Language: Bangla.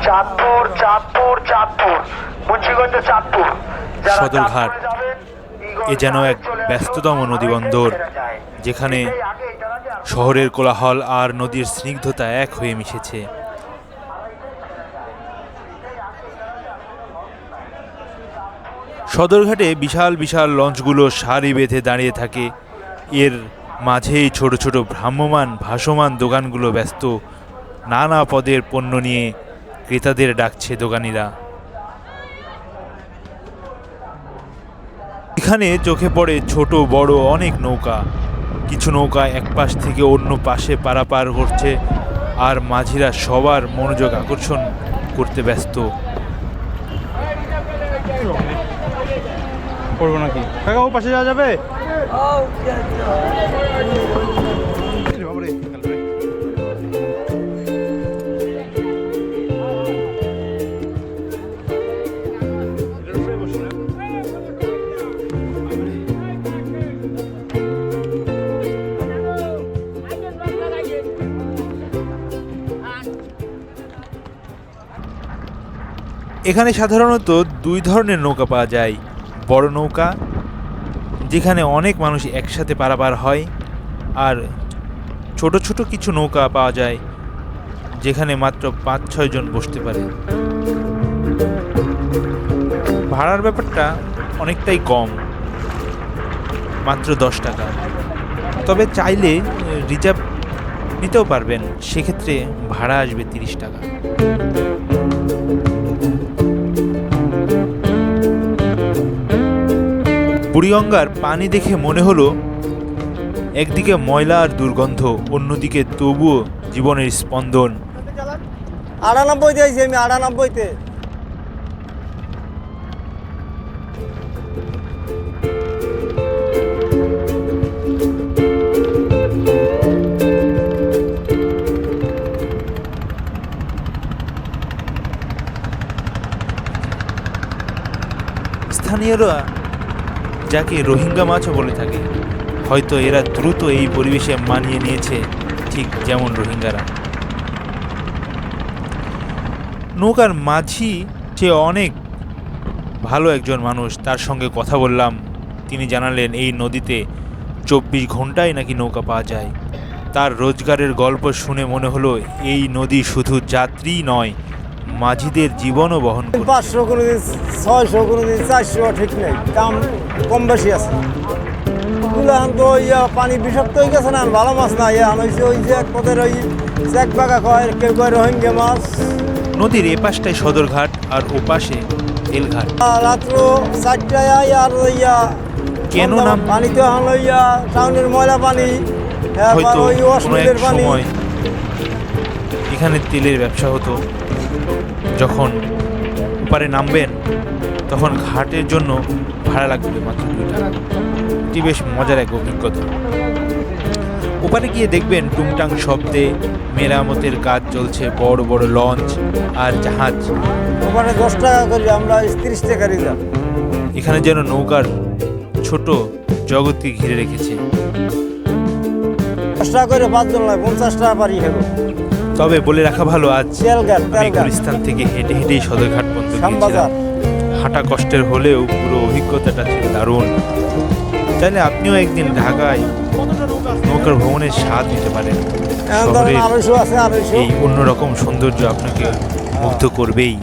চাঁদপুর চাঁদপুর চাঁদপুর মুন্সিগঞ্জ চাঁদপুর সদরঘাট এ যেন এক ব্যস্ততম নদীবন্দর, যেখানে শহরের কোলাহল আর নদীর স্নিগ্ধতা এক হয়ে মিশেছে। সদরঘাটে বিশাল বিশাল লঞ্চগুলো সারি বেঁধে দাঁড়িয়ে থাকে। এর মাঝেই ছোট ছোট ভ্রাম্যমান ভাসমান দোকানগুলো ব্যস্ত, নানা পদের পণ্য নিয়ে ক্রেতাদের ডাকছে দোকানিরা। এখানে চোখে পড়ে ছোট বড় অনেক নৌকা। কিছু নৌকা এক পাশ থেকে অন্য পাশে পারাপার করছে, আর মাঝিরা সবার মনোযোগ আকর্ষণ করতে ব্যস্ত। করবো নাকি কাকা, ও পাশে যাওয়া যাবে? এখানে সাধারণত দুই ধরনের নৌকা পাওয়া যায়। বড় নৌকা, যেখানে অনেক মানুষ একসাথে পারাপার হয়, আর ছোট ছোট কিছু নৌকা পাওয়া যায় যেখানে মাত্র 5-6 জন বসতে পারে। ভাড়ার ব্যাপারটা অনেকটাই কম, মাত্র 10 টাকা। তবে চাইলে রিজার্ভ নিতেও পারবেন, সেক্ষেত্রে ভাড়া আসবে 30 টাকা। বুড়িগঙ্গার পানি দেখে মনে হলো একদিকে ময়লা আর দুর্গন্ধ, অন্যদিকে তবুও জীবনের স্পন্দন। 98 দিয়েছি আমি, 98-তে। স্থানীয়রা যাকে রোহিঙ্গা মাছও বলে থাকে, হয়তো এরা দ্রুত এই পরিবেশে মানিয়ে নিয়েছে, ঠিক যেমন রোহিঙ্গারা। নৌকার মাঝি সে অনেক ভালো একজন মানুষ, তার সঙ্গে কথা বললাম। তিনি জানালেন এই নদীতে 24 ঘন্টায় নাকি নৌকা পাওয়া যায়। তার রোজগারের গল্প শুনে মনে হলো এই নদী শুধু যাত্রী নয়, মাঝিদের জীবনও বহন করে। 500 কোনোদিন 600 কোনোদিন 400, ঠিক নেই, দাম কম বেশি আছে। এখন তো পানি বিষাক্ত হয়ে গেছে না, ভালো মাছ না। হয়েছে ওই যে এক পদের ওই চেক বাগা কয়, কেউ কয় রোহিঙ্গা মাছ। নদীর এপাশটায় সদরঘাট আর ওপাশে তেলঘাট। রাত্র 4টায় আর কেন নাম পানিতে টাউনের ময়লা পানি, হয়তো ওই কোনো এক অসুবিধার পানি। সময় এখানে তেলের ব্যবসা হতো। যখন ওপারে নামবেন তখন ঘাটের জন্য ভাড়া লাগবে মাত্র 2 টাকা। এটি বেশ মজার এক অভিজ্ঞতা। ওপারে গিয়ে দেখবেন টুংটাং শব্দে মেরামতের কাজ চলছে, বড় বড় লঞ্চ আর জাহাজ। ওখানে 10 টাকা করি, আমরা 30 টাকা রিজার্ভ। এখানে যেন নৌকার ছোট জগৎকে ঘিরে রেখেছে। 10 টাকা করে 5 জন নয়, 50 টাকা পারি হবে। তবে বলে রাখা ভালো, আজ তেলঘাট আমি গুলিস্তান থেকে হেঁটে হেঁটেই সদরঘাট পর্যন্ত শ্যামবাজার। গিয়েছিলাম। হাঁটা কষ্টের হলেও পুরো অভিজ্ঞতাটা ছিল দারুণ। চাইলে আপনিও একদিন ঢাকায় নৌকার ভ্রমণের স্বাদ নিতে পারেন। এখন শহরের 250 আছে, 250। এই অন্যরকম সৌন্দর্য আপনাকে মুগ্ধ করবেই।